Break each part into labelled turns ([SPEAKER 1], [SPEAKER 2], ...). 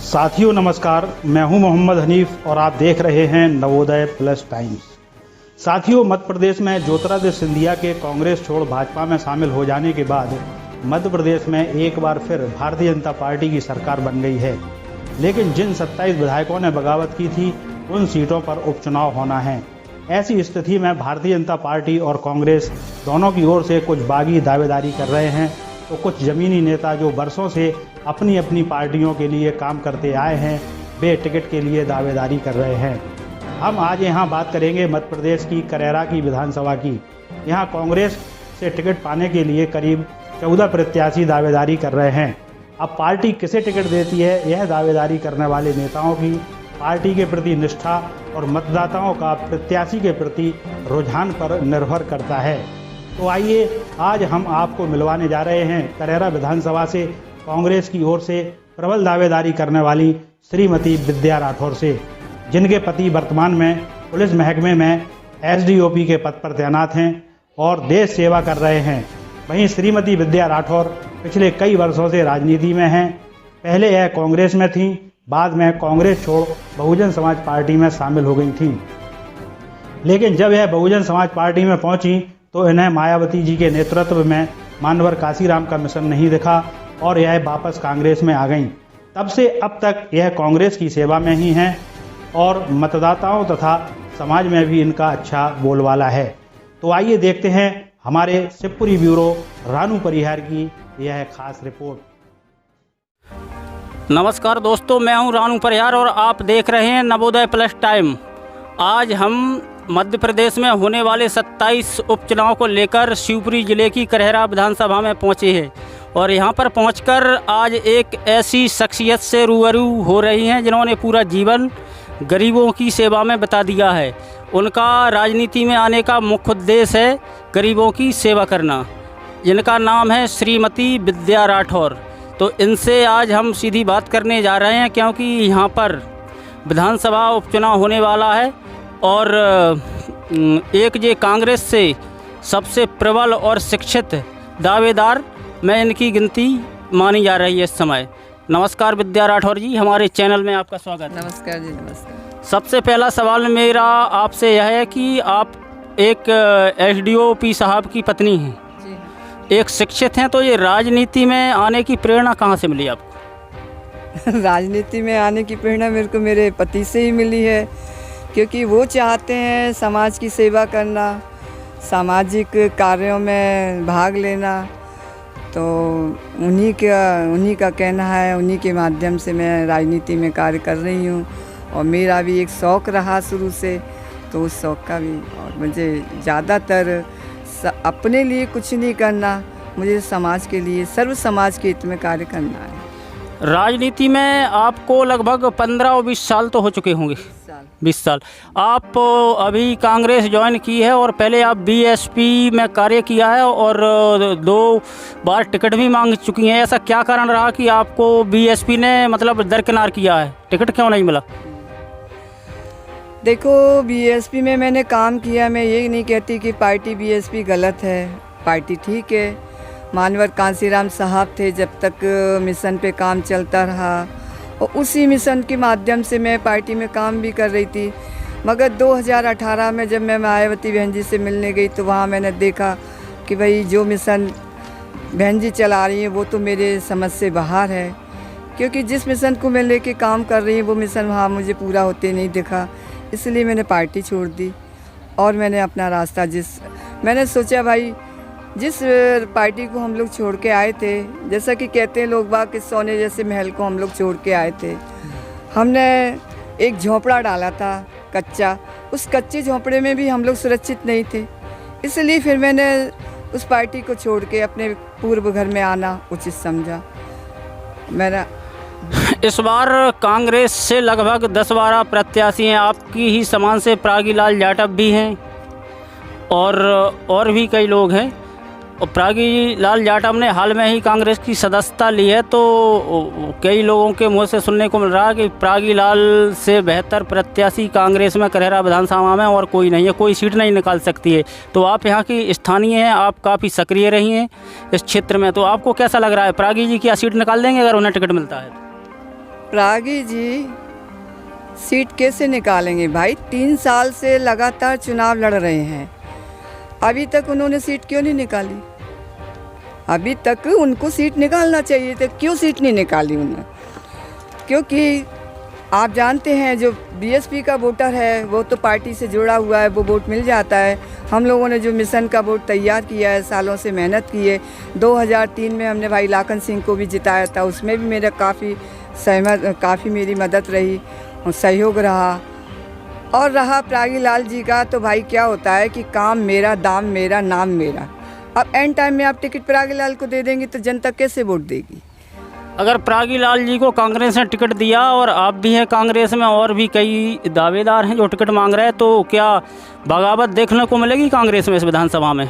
[SPEAKER 1] साथियों नमस्कार, मैं हूं मोहम्मद हनीफ और आप देख रहे हैं नवोदय प्लस टाइम्स। साथियों, मध्य प्रदेश में ज्योतिरादित्य सिंधिया के कांग्रेस छोड़ भाजपा में शामिल हो जाने के बाद मध्य प्रदेश में एक बार फिर भारतीय जनता पार्टी की सरकार बन गई है। लेकिन जिन 27 विधायकों ने बगावत की थी उन सीटों पर उपचुनाव होना है। ऐसी स्थिति में भारतीय जनता पार्टी और कांग्रेस दोनों की ओर से कुछ बागी दावेदारी कर रहे हैं, तो कुछ जमीनी नेता जो वर्षों से अपनी अपनी पार्टियों के लिए काम करते आए हैं, वे टिकट के लिए दावेदारी कर रहे हैं। हम आज यहाँ बात करेंगे मध्य प्रदेश की करेरा की विधानसभा की। यहाँ कांग्रेस से टिकट पाने के लिए करीब 14 प्रत्याशी दावेदारी कर रहे हैं। अब पार्टी किसे टिकट देती है, यह दावेदारी करने वाले नेताओं की पार्टी के प्रति निष्ठा और मतदाताओं का प्रत्याशी के प्रति रुझान पर निर्भर करता है। तो आइए आज हम आपको मिलवाने जा रहे हैं करेरा विधानसभा से कांग्रेस की ओर से प्रबल दावेदारी करने वाली श्रीमती विद्या राठौर से, जिनके पति वर्तमान में पुलिस महकमे में एसडीओपी के पद पर तैनात हैं और देश सेवा कर रहे हैं। वहीं श्रीमती विद्या राठौर पिछले कई वर्षों से राजनीति में हैं। पहले यह कांग्रेस में थीं, बाद में कांग्रेस छोड़ बहुजन समाज पार्टी में शामिल हो गई थीं। लेकिन जब यह बहुजन समाज पार्टी में पहुंची तो इन्हें मायावती जी के नेतृत्व में मानवर काशीराम का मिशन नहीं दिखा और यह वापस कांग्रेस में आ गईं। तब से अब तक यह कांग्रेस की सेवा में ही हैं और मतदाताओं तथा समाज में भी इनका अच्छा बोलबाला है। तो आइए देखते हैं हमारे शिवपुरी ब्यूरो रानू परिहार की यह खास रिपोर्ट।
[SPEAKER 2] नमस्कार दोस्तों, मैं हूं रानू परिहार और आप देख रहे हैं नवोदय प्लस टाइम। आज हम मध्य प्रदेश में होने वाले 27 उपचुनाव को लेकर शिवपुरी जिले की करेरा विधानसभा में पहुंचे हैं और यहां पर पहुंचकर आज एक ऐसी शख्सियत से रूबरू हो रही हैं जिन्होंने पूरा जीवन गरीबों की सेवा में बिता दिया है। उनका राजनीति में आने का मुख्य उद्देश्य है गरीबों की सेवा करना, जिनका नाम है श्रीमती विद्या राठौर। तो इनसे आज हम सीधी बात करने जा रहे हैं, क्योंकि यहाँ पर विधानसभा उपचुनाव होने वाला है और एक जे कांग्रेस से सबसे प्रबल और शिक्षित दावेदार में इनकी गिनती मानी जा रही है इस समय। नमस्कार विद्या राठौर जी, हमारे चैनल में आपका स्वागत है।
[SPEAKER 3] नमस्कार जी, नमस्कार।
[SPEAKER 2] सबसे पहला सवाल मेरा आपसे यह है कि आप एक एसडीओपी साहब की पत्नी हैं, एक शिक्षित हैं, तो ये राजनीति में आने की प्रेरणा कहाँ से मिली आपको?
[SPEAKER 3] राजनीति में आने की प्रेरणा मेरे को मेरे पति से ही मिली है, क्योंकि वो चाहते हैं समाज की सेवा करना, सामाजिक कार्यों में भाग लेना। तो उन्हीं का कहना है, उन्हीं के माध्यम से मैं राजनीति में कार्य कर रही हूँ और मेरा भी एक शौक़ रहा शुरू से, तो उस शौक़ का भी, और मुझे ज़्यादातर अपने लिए कुछ नहीं करना, मुझे समाज के लिए, सर्व समाज के हित में कार्य करना है।
[SPEAKER 2] राजनीति में आपको लगभग 15 और 20 साल तो हो चुके होंगे। 20 साल। आप अभी कांग्रेस ज्वाइन की है और पहले आप बीएसपी में कार्य किया है और 2 बार टिकट भी मांग चुकी हैं। ऐसा क्या कारण रहा कि आपको बीएसपी ने मतलब दरकिनार किया है, टिकट क्यों नहीं मिला?
[SPEAKER 3] देखो, बीएसपी में मैंने काम किया, मैं ये नहीं कहती कि पार्टी बीएसपी गलत है, पार्टी ठीक है। मानवर काशीराम साहब थे जब तक मिशन पे काम चलता रहा और उसी मिशन के माध्यम से मैं पार्टी में काम भी कर रही थी। मगर 2018 में जब मैं मायावती बहन जी से मिलने गई तो वहाँ मैंने देखा कि भाई जो मिशन बहन जी चला रही हैं वो तो मेरे समझ से बाहर है, क्योंकि जिस मिशन को मैं लेके काम कर रही हूँ वो मिशन वहाँ मुझे पूरा होते नहीं दिखा। इसलिए मैंने पार्टी छोड़ दी और मैंने अपना रास्ता मैंने सोचा भाई जिस पार्टी को हम लोग छोड़ के आए थे, जैसा कि कहते हैं लोग बाग, कि सोने जैसे महल को हम लोग छोड़ के आए थे। हमने एक झोंपड़ा डाला था कच्चा, उस कच्चे झोंपड़े में भी हम लोग सुरक्षित नहीं थे। इसलिए फिर मैंने उस पार्टी को छोड़ के अपने पूर्व घर में आना उचित समझा। मेरा
[SPEAKER 2] इस बार कांग्रेस से लगभग 10-12 प्रत्याशी हैं, आपकी ही समान से प्रागीलाल जाटव भी हैं और भी कई लोग हैं। प्रागी लाल जाटव ने हाल में ही कांग्रेस की सदस्यता ली है, तो कई लोगों के मुंह से सुनने को मिल रहा है कि प्रागी लाल से बेहतर प्रत्याशी कांग्रेस में करहरा विधानसभा में और कोई नहीं है, कोई सीट नहीं निकाल सकती है। तो आप यहाँ की स्थानीय हैं, आप काफ़ी सक्रिय रही हैं इस क्षेत्र में, तो आपको कैसा लग रहा है, प्रागी जी क्या सीट निकाल देंगे अगर उन्हें टिकट मिलता है?
[SPEAKER 3] प्रागी जी सीट कैसे निकालेंगे भाई? 3 साल से लगातार चुनाव लड़ रहे हैं, अभी तक उन्होंने सीट क्यों नहीं निकाली? अभी तक उनको सीट निकालना चाहिए था, क्यों सीट नहीं निकाली उन्होंने? क्योंकि आप जानते हैं जो बीएसपी का वोटर है वो तो पार्टी से जुड़ा हुआ है, वो वोट मिल जाता है। हम लोगों ने जो मिशन का वोट तैयार किया है, सालों से मेहनत की है। 2003 में हमने भाई लाखन सिंह को भी जिताया था, उसमें भी मेरा काफ़ी मेरी मदद रही और सहयोग रहा। और रहा प्रागी लाल जी का, तो भाई क्या होता है कि काम मेरा, दाम मेरा, नाम मेरा। अब एंड टाइम में आप टिकट प्रागी लाल को दे देंगे तो जनता कैसे वोट देगी?
[SPEAKER 2] अगर प्रागी लाल जी को कांग्रेस ने टिकट दिया और आप भी हैं कांग्रेस में और भी कई दावेदार हैं जो टिकट मांग रहे हैं, तो क्या बगावत देखने को मिलेगी कांग्रेस में इस विधानसभा में?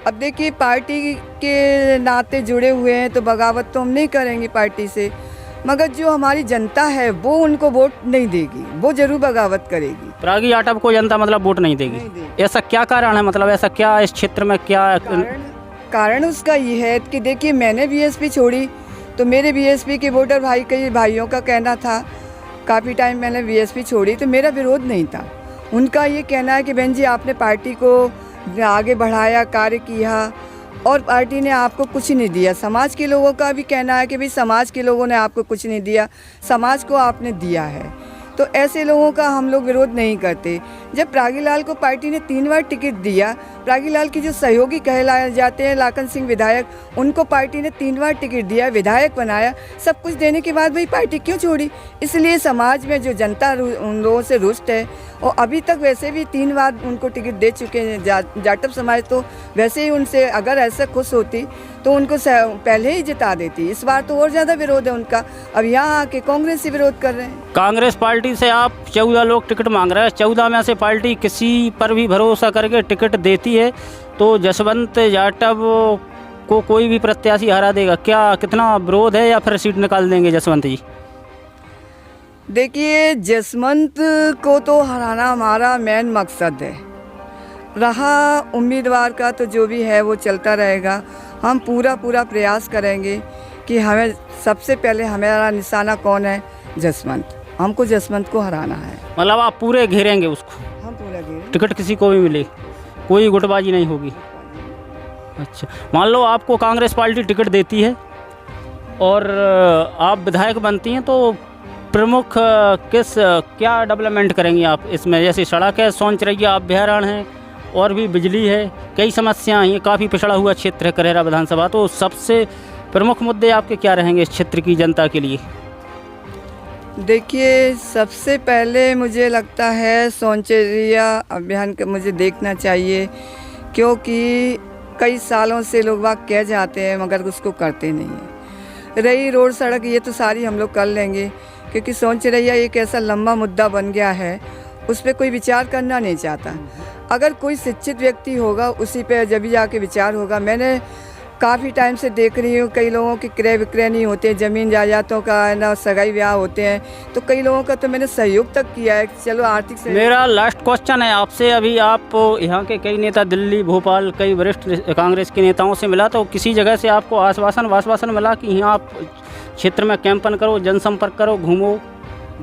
[SPEAKER 3] अब देखिए, पार्टी के नाते जुड़े हुए हैं तो बगावत तो हम नहीं करेंगे पार्टी से, मगर जो हमारी जनता है वो उनको वोट नहीं देगी, वो जरूर बगावत करेगी।
[SPEAKER 2] प्रागी जाटव को जनता मतलब वोट नहीं देगी? ऐसा क्या कारण है, मतलब ऐसा क्या इस क्षेत्र में क्या
[SPEAKER 3] कारण उसका ये है कि देखिए, मैंने बीएसपी छोड़ी तो मेरे बीएसपी के वोटर कई भाइयों का कहना था, काफ़ी टाइम मैंने बीएसपी छोड़ी तो मेरा विरोध नहीं था। उनका ये कहना है कि बहन जी आपने पार्टी को आगे बढ़ाया, कार्य किया और पार्टी ने आपको कुछ नहीं दिया। समाज के लोगों का भी कहना है कि भाई समाज के लोगों ने आपको कुछ नहीं दिया, समाज को आपने दिया है। तो ऐसे लोगों का हम लोग विरोध नहीं करते। जब प्रागी लाल को पार्टी ने 3 बार टिकट दिया, प्रागी लाल के जो सहयोगी कहलाए जाते हैं लाखन सिंह विधायक, उनको पार्टी ने 3 बार टिकट दिया, विधायक बनाया, सब कुछ देने के बाद भाई पार्टी क्यों छोड़ी? इसलिए समाज में जो जनता उन लोगों से रुष्ट है, और अभी तक वैसे भी 3 बार उनको टिकट दे चुके हैं। जाटव समाज तो वैसे ही उनसे अगर ऐसे खुश होती तो उनको पहले ही जिता देती। इस बार तो और ज़्यादा विरोध है उनका, अब यहाँ आके कांग्रेस से विरोध कर रहे हैं।
[SPEAKER 2] कांग्रेस पार्टी से आप 14 लोग टिकट मांग रहे हैं, 14 में से पार्टी किसी पर भी भरोसा करके टिकट देती है तो जसवंत जाटव को कोई भी प्रत्याशी हरा देगा क्या? कितना विरोध है या फिर सीट निकाल देंगे जसवंत जी?
[SPEAKER 3] देखिए, जसवंत को तो हराना हमारा मेन मकसद है। रहा उम्मीदवार का तो जो भी है वो चलता रहेगा। हम पूरा प्रयास करेंगे कि हमें सबसे पहले हमारा निशाना कौन है? जसवंत। हमको जसवंत को हराना है।
[SPEAKER 2] मतलब आप पूरे घेरेंगे उसको?
[SPEAKER 3] हम पूरा घेरेंगे,
[SPEAKER 2] टिकट किसी को भी मिले, कोई गुटबाजी नहीं होगी? अच्छा, मान लो आपको कांग्रेस पार्टी टिकट देती है और आप विधायक बनती हैं, तो प्रमुख क्या डेवलपमेंट करेंगी आप इसमें? जैसे सड़क है, सोनचरैया अभ्यारण्य है और भी बिजली है, कई समस्याएं हैं, काफ़ी पिछड़ा हुआ क्षेत्र है करहरा विधानसभा। तो सबसे प्रमुख मुद्दे आपके क्या रहेंगे इस क्षेत्र की जनता के लिए?
[SPEAKER 3] देखिए, सबसे पहले मुझे लगता है सोनचरैया अभियान का मुझे देखना चाहिए, क्योंकि कई सालों से लोग बाग कह जाते हैं मगर उसको करते नहीं हैं। रही रोड सड़क, ये तो सारी हम लोग कर लेंगे, क्योंकि सोनचरैया एक ऐसा लंबा मुद्दा बन गया है, उस पर कोई विचार करना नहीं चाहता। अगर कोई शिक्षित व्यक्ति होगा उसी पे जब भी जाके विचार होगा। मैंने काफ़ी टाइम से देख रही हूँ, कई लोगों के क्रय विक्रय नहीं होते, ज़मीन जायदादों का ना सगाई ब्याह होते हैं, तो कई लोगों का तो मैंने सहयोग तक किया है। चलो आर्थिक सहयोग।
[SPEAKER 2] मेरा लास्ट क्वेश्चन है आपसे, अभी आप यहाँ के कई नेता दिल्ली, भोपाल, कई वरिष्ठ कांग्रेस के नेताओं से मिला, तो किसी जगह से आपको आश्वासन मिला कि यहाँ आप क्षेत्र में कैंपन करो, जनसंपर्क करो, घूमो,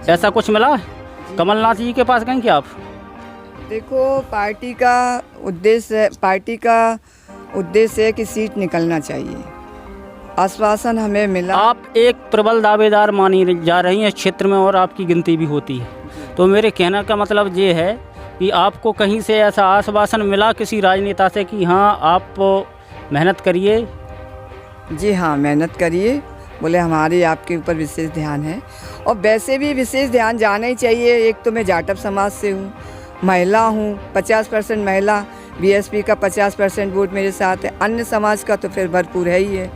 [SPEAKER 2] ऐसा कुछ मिला? कमलनाथ जी के पास गए क्या आप?
[SPEAKER 3] देखो, पार्टी का उद्देश्य है कि सीट निकलना चाहिए। आश्वासन हमें मिला।
[SPEAKER 2] आप एक प्रबल दावेदार मानी जा रही हैं इस क्षेत्र में और आपकी गिनती भी होती है, तो मेरे कहने का मतलब ये है कि आपको कहीं से ऐसा आश्वासन मिला किसी राजनेता से कि हाँ आप मेहनत करिए?
[SPEAKER 3] जी हाँ, मेहनत करिए, बोले हमारे आपके ऊपर विशेष ध्यान है। और वैसे भी विशेष ध्यान जाना ही चाहिए। एक तो मैं जाटव समाज से हूँ, महिला हूँ, 50% महिला, बीएसपी का 50% वोट मेरे साथ है, अन्य समाज का तो फिर भरपूर है ही है।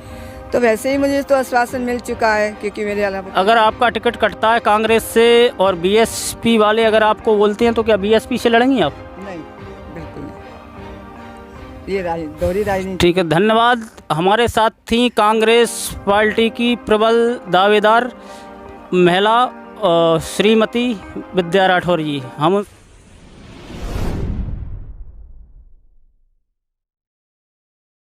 [SPEAKER 3] तो वैसे ही मुझे तो आश्वासन मिल चुका है, क्योंकि मेरे अलावा
[SPEAKER 2] अगर आपका टिकट कटता है कांग्रेस से और बीएसपी वाले अगर आपको बोलते हैं तो क्या बीएसपी से लड़ेंगी आप?
[SPEAKER 3] नहीं, बिल्कुल नहीं। ये दोहरी राजनीति।
[SPEAKER 2] ठीक है, धन्यवाद। हमारे साथ थी कांग्रेस पार्टी की प्रबल दावेदार महिला श्रीमती विद्या राठौर जी। हम